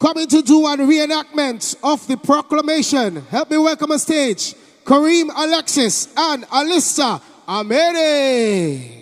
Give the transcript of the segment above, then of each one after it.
Coming to do a reenactment of the proclamation. Help me welcome on stage Kareem Alexis and Allister Amada.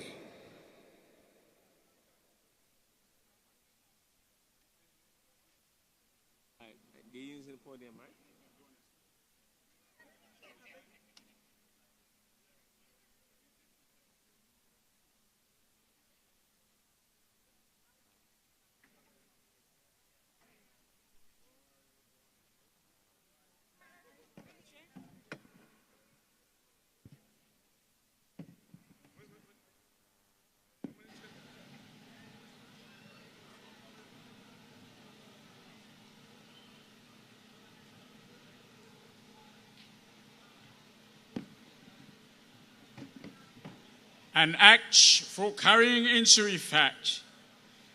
An act for carrying into effect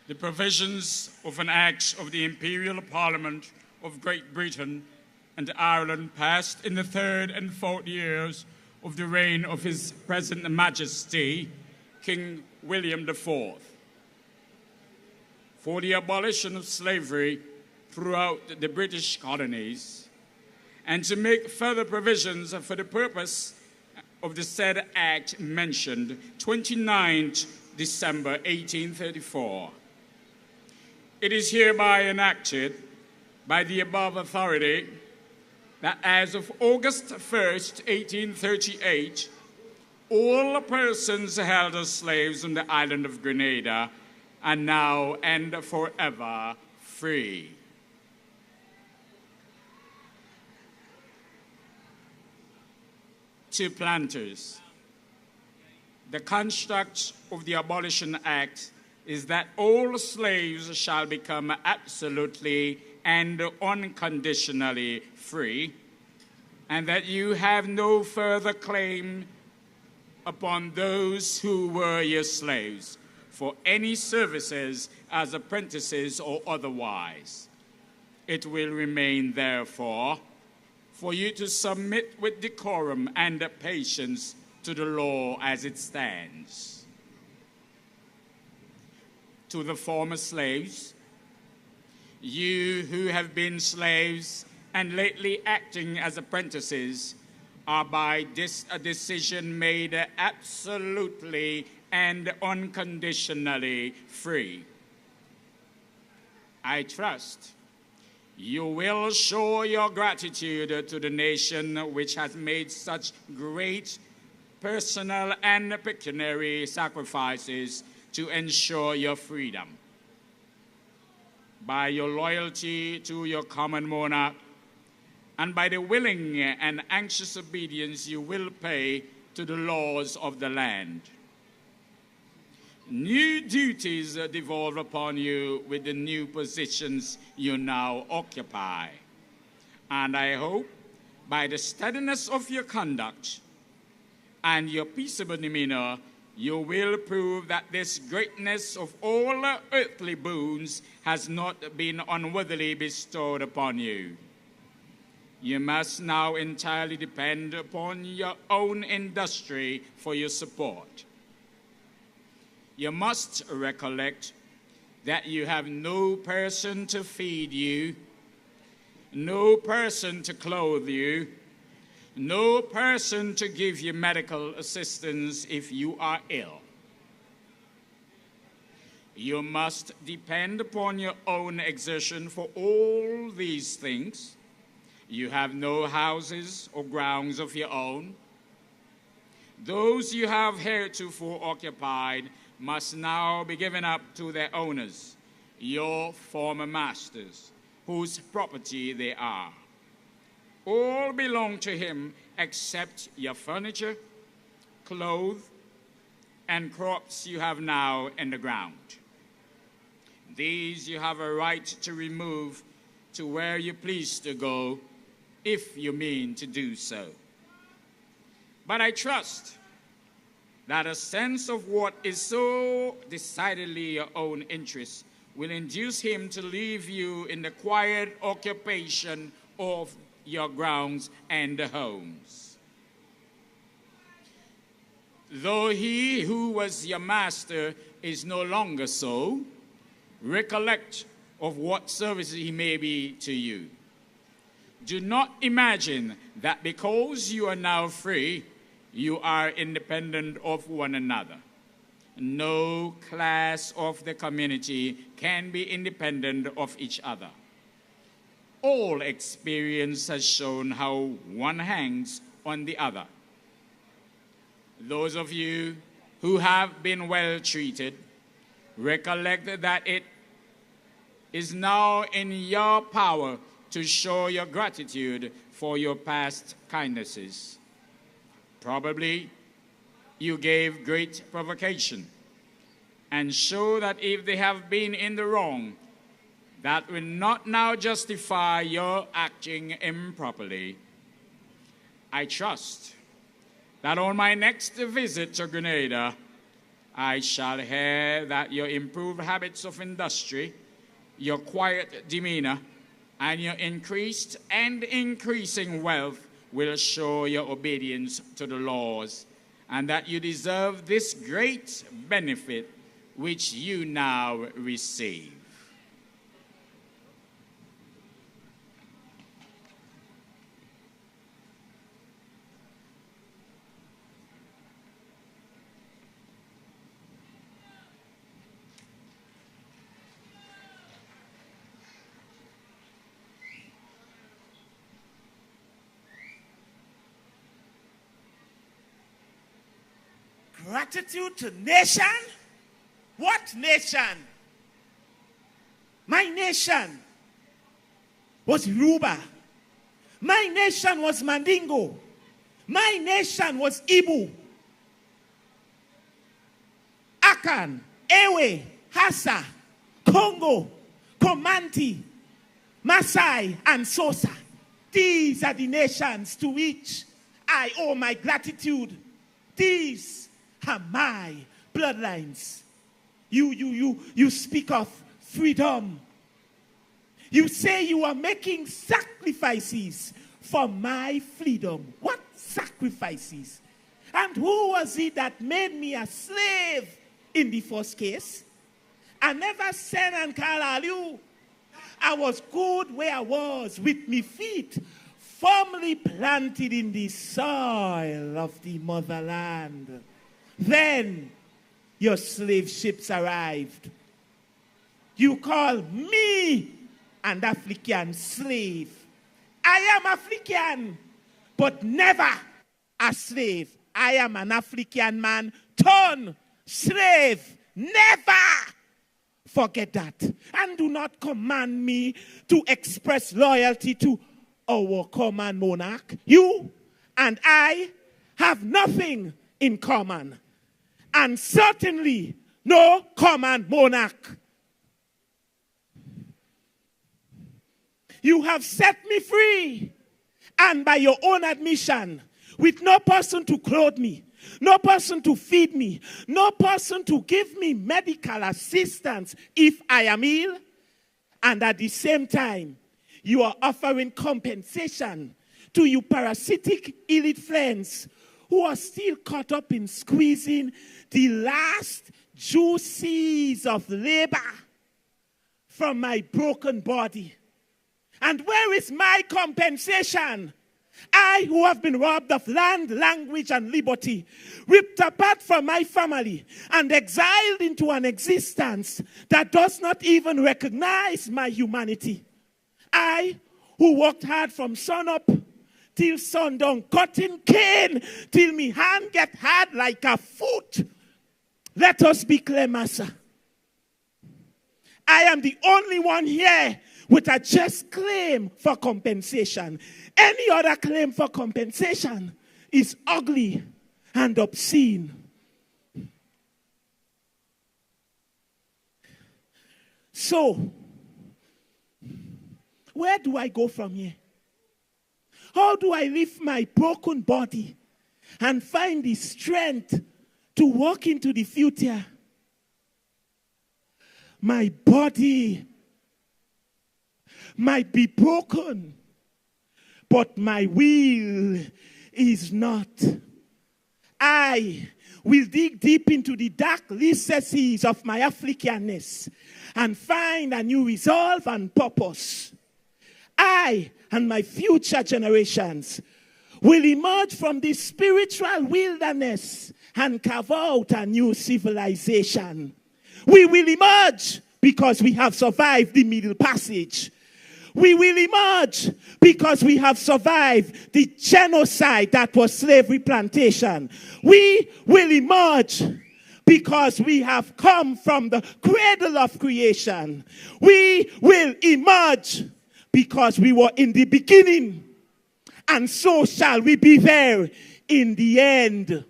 the provisions of an act of the Imperial Parliament of Great Britain and Ireland passed in the 3rd and 4th years of the reign of His present Majesty, King William IV, for the abolition of slavery throughout the British colonies, and to make further provisions for the purpose of the said act mentioned 29th December 1834. It is hereby enacted by the above authority that as of August 1st, 1838, all persons held as slaves on the island of Grenada are now and forever free. To planters, the construct of the Abolition Act is that all slaves shall become absolutely and unconditionally free, and that you have no further claim upon those who were your slaves for any services as apprentices or otherwise. It will remain, therefore, for you to submit with decorum and patience to the law as it stands. To the former slaves, you who have been slaves and lately acting as apprentices are by this a decision made absolutely and unconditionally free. I trust you will show your gratitude to the nation which has made such great personal and pecuniary sacrifices to ensure your freedom. By your loyalty to your common monarch, and by the willing and anxious obedience you will pay to the laws of the land. New duties devolve upon you with the new positions you now occupy. And I hope by the steadiness of your conduct and your peaceable demeanor, you will prove that this greatness of all earthly boons has not been unworthily bestowed upon you. You must now entirely depend upon your own industry for your support. You must recollect that you have no person to feed you, no person to clothe you, no person to give you medical assistance if you are ill. You must depend upon your own exertion for all these things. You have no houses or grounds of your own. Those you have heretofore occupied must now be given up to their owners, your former masters, whose property they are. All belong to him except your furniture, clothes, and crops you have now in the ground. These you have a right to remove to where you please to go, if you mean to do so. But I trust that a sense of what is so decidedly your own interest will induce him to leave you in the quiet occupation of your grounds and homes. Though he who was your master is no longer so, recollect of what service he may be to you. Do not imagine that because you are now free, you are independent of one another. No class of the community can be independent of each other. All experience has shown how one hangs on the other. Those of you who have been well treated, recollect that it is now in your power to show your gratitude for your past kindnesses. Probably you gave great provocation, and show that if they have been in the wrong, that will not now justify your acting improperly. I trust that on my next visit to Grenada, I shall hear that your improved habits of industry, your quiet demeanor, and your increased and increasing wealth will show your obedience to the laws, and that you deserve this great benefit which you now receive. Gratitude to nation? What nation? My nation was Yoruba. My nation was Mandingo. My nation was Ibu. Akan, Ewe, Hassa, Congo, Comanche, Maasai, and Sosa. These are the nations to which I owe my gratitude. These are my bloodlines. You speak of freedom. You say you are making sacrifices for my freedom. What sacrifices? And who was it that made me a slave in the first case? I never said and call you. I was good where I was, with me feet firmly planted in the soil of the motherland. Then your slave ships arrived. You call me an African slave. I am African, but never a slave. I am an African man turned slave. Never forget that. And do not command me to express loyalty to our common monarch. You and I have nothing in common, and certainly no common monarch. You have set me free, and by your own admission, with no person to clothe me, no person to feed me, no person to give me medical assistance if I am ill, and at the same time, you are offering compensation to you parasitic elite friends who are still caught up in squeezing the last juices of labor from my broken body. And where is my compensation? I, who have been robbed of land, language, and liberty, ripped apart from my family, and exiled into an existence that does not even recognize my humanity. I, who worked hard from sunup till sundown, cutting cane till me hand get hard like a foot. Let us be clear, Master. I am the only one here with a just claim for compensation. Any other claim for compensation is ugly and obscene. So, where do I go from here? How do I lift my broken body and find the strength to walk into the future? My body might be broken, but my will is not. I will dig deep into the dark recesses of my Africanness and find a new resolve and purpose. I and my future generations will emerge from this spiritual wilderness and carve out a new civilization. We will emerge because we have survived the Middle Passage. We will emerge because we have survived the genocide that was slavery plantation. We will emerge because we have come from the cradle of creation. We will emerge because we were in the beginning, and so shall we be there in the end.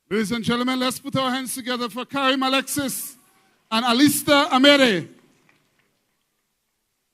Ladies and gentlemen, let's put our hands together for Karim Alexis and Allister Amada.